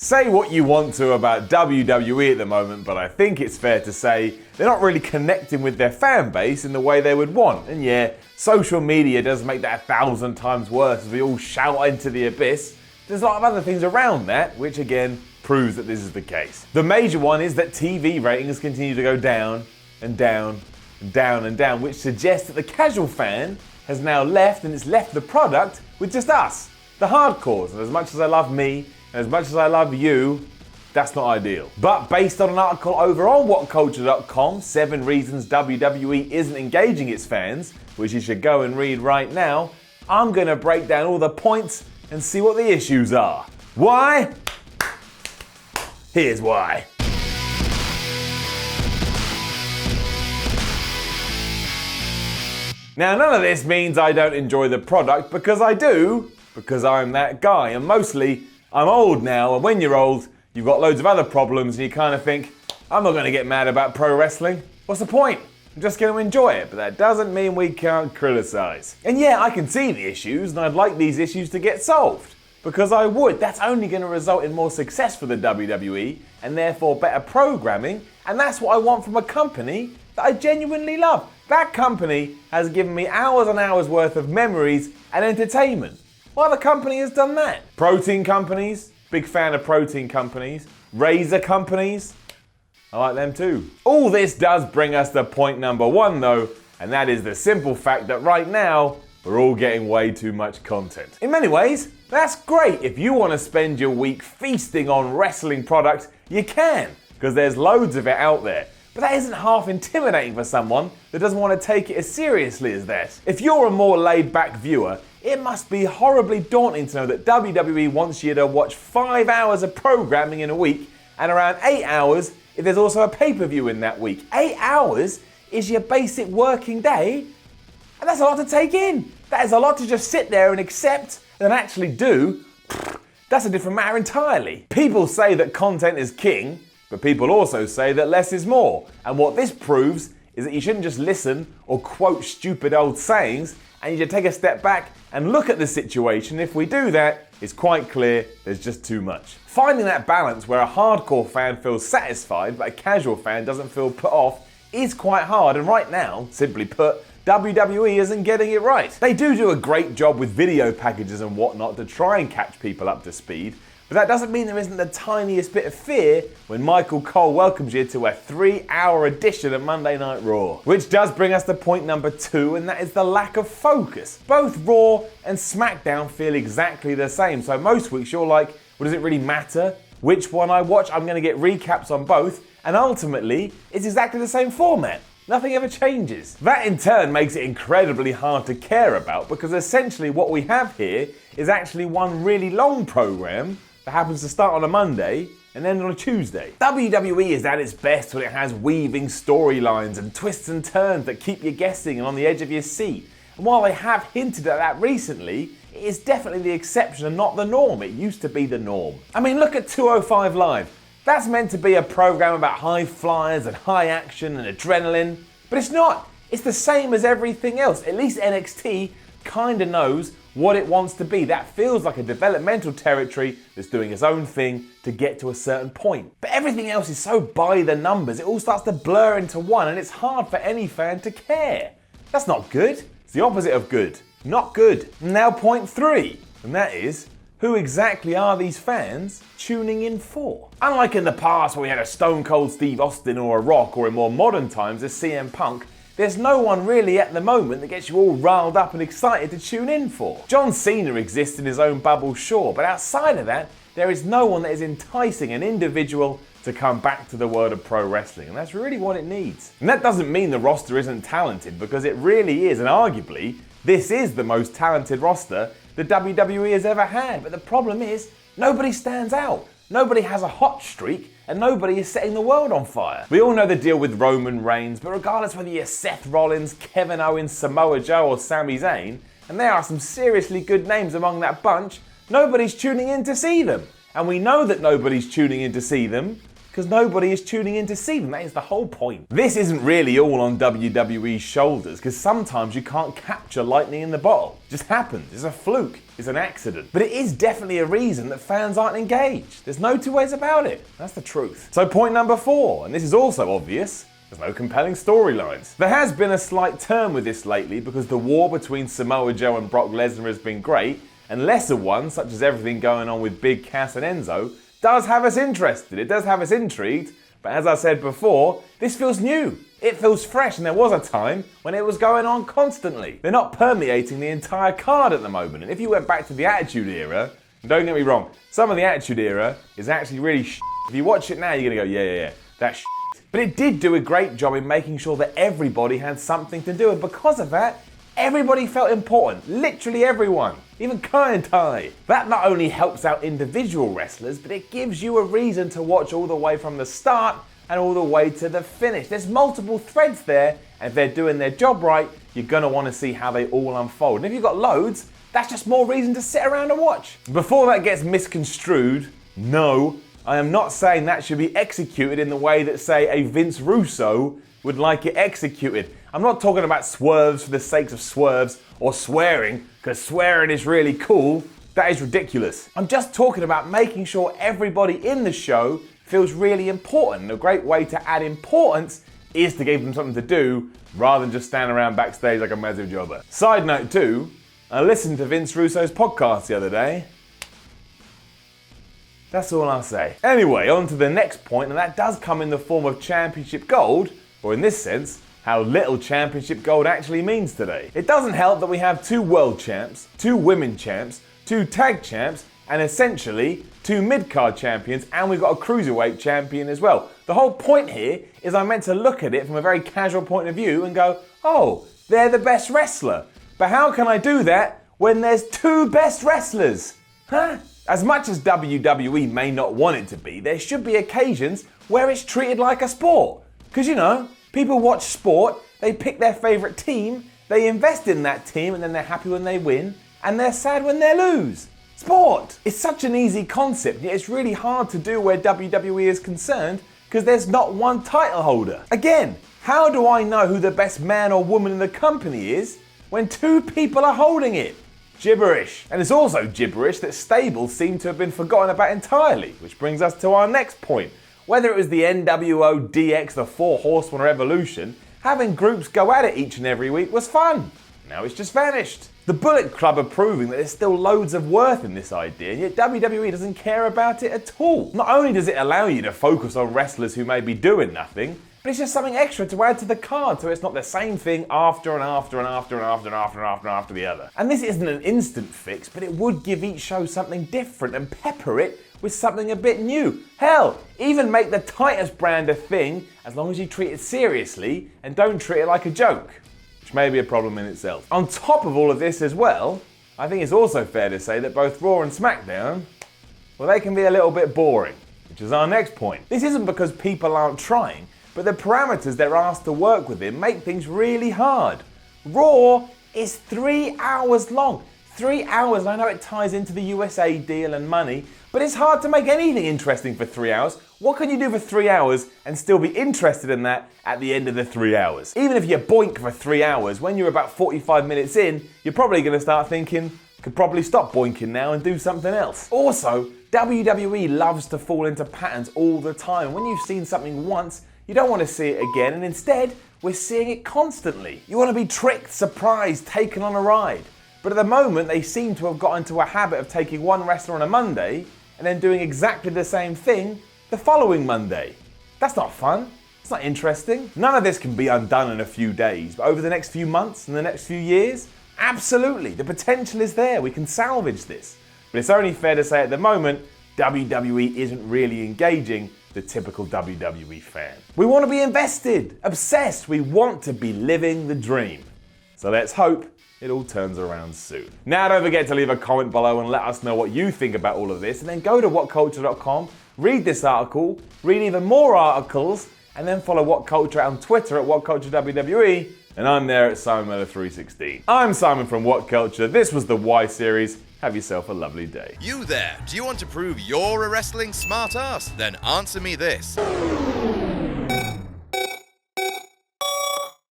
Say what you want to about WWE at the moment, but I think it's fair to say they're not really connecting with their fan base in the way they would want. And yeah, social media does make that 1,000 times worse as we all shout into the abyss. There's a lot of other things around that, which again proves that this is the case. The major one is that TV ratings continue to go down and down and down and down, which suggests that the casual fan has now left, and it's left the product with just us, the hardcores. And as much as I love me, and as much as I love you, that's not ideal. But based on an article over on WhatCulture.com, 7 reasons WWE isn't engaging its fans, which you should go and read right now, I'm gonna break down all the points and see what the issues are. Why? Here's why. Now, none of this means I don't enjoy the product, because I do, because I'm that guy, and mostly I'm old now, and when you're old, you've got loads of other problems, and you kind of think, I'm not going to get mad about pro wrestling. What's the point? I'm just going to enjoy it, but that doesn't mean we can't criticize. And yeah, I can see the issues, and I'd like these issues to get solved, because I would. That's only going to result in more success for the WWE, and therefore better programming, and that's what I want from a company that I genuinely love. That company has given me hours and hours worth of memories and entertainment. What other company has done that? Protein companies, big fan of protein companies. Razor companies, I like them too. All this does bring us to point number 1 though, and that is the simple fact that right now, we're all getting way too much content. In many ways, that's great. If you want to spend your week feasting on wrestling products, you can, because there's loads of it out there. But that isn't half intimidating for someone that doesn't want to take it as seriously as that. If you're a more laid-back viewer, it must be horribly daunting to know that WWE wants you to watch 5 hours of programming in a week and around 8 hours if there's also a pay-per-view in that week. 8 hours is your basic working day, and that's a lot to take in. That is a lot to just sit there and accept and actually do. That's a different matter entirely. People say that content is king, but people also say that less is more. And what this proves is that you shouldn't just listen or quote stupid old sayings, and you should take a step back and look at the situation. If we do that, it's quite clear there's just too much. Finding that balance where a hardcore fan feels satisfied but a casual fan doesn't feel put off is quite hard, and right now, simply put, WWE isn't getting it right. They do a great job with video packages and whatnot to try and catch people up to speed, but that doesn't mean there isn't the tiniest bit of fear when Michael Cole welcomes you to a 3-hour edition of Monday Night Raw. Which does bring us to point number 2, and that is the lack of focus. Both Raw and SmackDown feel exactly the same, so most weeks you're like, well, does it really matter which one I watch? I'm going to get recaps on both, and ultimately, it's exactly the same format. Nothing ever changes. That in turn makes it incredibly hard to care about, because essentially what we have here is actually one really long program that happens to start on a Monday and end on a Tuesday. WWE is at its best when it has weaving storylines and twists and turns that keep you guessing and on the edge of your seat. And while they have hinted at that recently, it is definitely the exception and not the norm. It used to be the norm. I mean, look at 205 Live. That's meant to be a program about high flyers and high action and adrenaline, but it's not. It's the same as everything else. At least NXT kinda knows what it wants to be. That feels like a developmental territory that's doing its own thing to get to a certain point. But everything else is so by the numbers, it all starts to blur into one, and it's hard for any fan to care. That's not good. It's the opposite of good. Not good. Now point 3, and that is, who exactly are these fans tuning in for? Unlike in the past where we had a Stone Cold Steve Austin or a Rock, or in more modern times a CM Punk, there's no one really at the moment that gets you all riled up and excited to tune in for. John Cena exists in his own bubble, sure, but outside of that, there is no one that is enticing an individual to come back to the world of pro wrestling, and that's really what it needs. And that doesn't mean the roster isn't talented, because it really is, and arguably, this is the most talented roster the WWE has ever had. But the problem is, nobody stands out. Nobody has a hot streak, and nobody is setting the world on fire. We all know the deal with Roman Reigns, but regardless whether you're Seth Rollins, Kevin Owens, Samoa Joe, or Sami Zayn, and there are some seriously good names among that bunch, nobody's tuning in to see them. And we know that nobody's tuning in to see them because nobody is tuning in to see them. That is the whole point. This isn't really all on WWE's shoulders, because sometimes you can't capture lightning in the bottle. It just happens. It's a fluke. It's an accident. But it is definitely a reason that fans aren't engaged. There's no two ways about it. That's the truth. So point number 4, and this is also obvious, there's no compelling storylines. There has been a slight turn with this lately because the war between Samoa Joe and Brock Lesnar has been great, and lesser ones, such as everything going on with Big Cass and Enzo, does have us interested. It does have us intrigued, but as I said before, this feels new. It feels fresh, and there was a time when it was going on constantly. They're not permeating the entire card at the moment, and if you went back to the Attitude Era, and don't get me wrong, some of the Attitude Era is actually really shit. If you watch it now, you're gonna go, yeah, that's shit. But it did do a great job in making sure that everybody had something to do, and because of that, everybody felt important. Literally everyone. Even Kai and Tai. That not only helps out individual wrestlers, but it gives you a reason to watch all the way from the start and all the way to the finish. There's multiple threads there, and if they're doing their job right, you're gonna wanna see how they all unfold. And if you've got loads, that's just more reason to sit around and watch. Before that gets misconstrued, no, I am not saying that should be executed in the way that, say, a Vince Russo would like it executed. I'm not talking about swerves for the sake of swerves or swearing, because swearing is really cool. That is ridiculous. I'm just talking about making sure everybody in the show feels really important. And a great way to add importance is to give them something to do rather than just stand around backstage like a massive jobber. Side note too, I listened to Vince Russo's podcast the other day. That's all I'll say. Anyway, on to the next point, and that does come in the form of championship gold, or in this sense, how little championship gold actually means today. It doesn't help that we have 2 world champs, 2 women champs, 2 tag champs, and essentially 2 mid-card champions, and we've got a cruiserweight champion as well. The whole point here is I'm meant to look at it from a very casual point of view and go, oh, they're the best wrestler. But how can I do that when there's 2 best wrestlers? Huh? As much as WWE may not want it to be, there should be occasions where it's treated like a sport. Because, you know, people watch sport, they pick their favourite team, they invest in that team, and then they're happy when they win, and they're sad when they lose. Sport! It's such an easy concept, yet it's really hard to do where WWE is concerned, because there's not one title holder. Again, how do I know who the best man or woman in the company is when 2 people are holding it? Gibberish. And it's also gibberish that stables seem to have been forgotten about entirely, which brings us to our next point. Whether it was the NWO, DX, the 4 Horsemen or Evolution, having groups go at it each and every week was fun. Now it's just vanished. The Bullet Club are proving that there's still loads of worth in this idea, and yet WWE doesn't care about it at all. Not only does it allow you to focus on wrestlers who may be doing nothing, but it's just something extra to add to the card, so it's not the same thing after and after and after and after and after and after and after the other. And this isn't an instant fix, but it would give each show something different and pepper it with something a bit new. Hell, even make the Titus brand a thing as long as you treat it seriously and don't treat it like a joke, which may be a problem in itself. On top of all of this as well, I think it's also fair to say that both Raw and SmackDown, well, they can be a little bit boring, which is our next point. This isn't because people aren't trying, but the parameters they're asked to work within make things really hard. Raw is 3 hours long. 3 hours, I know it ties into the USA deal and money, but it's hard to make anything interesting for 3 hours. What can you do for 3 hours and still be interested in that at the end of the 3 hours? Even if you boink for 3 hours, when you're about 45 minutes in, you're probably going to start thinking, could probably stop boinking now and do something else. Also, WWE loves to fall into patterns all the time. When you've seen something once, you don't want to see it again, and instead, we're seeing it constantly. You want to be tricked, surprised, taken on a ride. But at the moment, they seem to have got into a habit of taking one wrestler on a Monday and then doing exactly the same thing the following Monday. That's not fun. It's not interesting. None of this can be undone in a few days, but over the next few months and the next few years, absolutely. The potential is there. We can salvage this. But it's only fair to say at the moment, WWE isn't really engaging the typical WWE fan. We want to be invested, obsessed. We want to be living the dream. So let's hope it all turns around soon. Now don't forget to leave a comment below and let us know what you think about all of this, and then go to WhatCulture.com, read this article, read even more articles, and then follow WhatCulture on Twitter at WhatCultureWWE, and I'm there at SimonMiller316. I'm Simon from WhatCulture. This was the Why Series. Have yourself a lovely day. You there, do you want to prove you're a wrestling smart-ass? Then answer me this.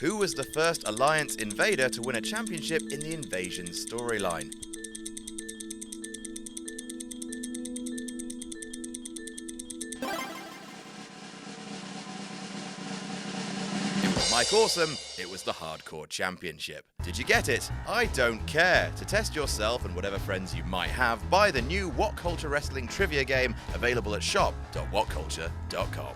Who was the first Alliance Invader to win a championship in the Invasion storyline? It was Mike Awesome, it was the Hardcore Championship. Did you get it? I don't care. To test yourself and whatever friends you might have, buy the new WhatCulture Wrestling trivia game available at shop.whatculture.com.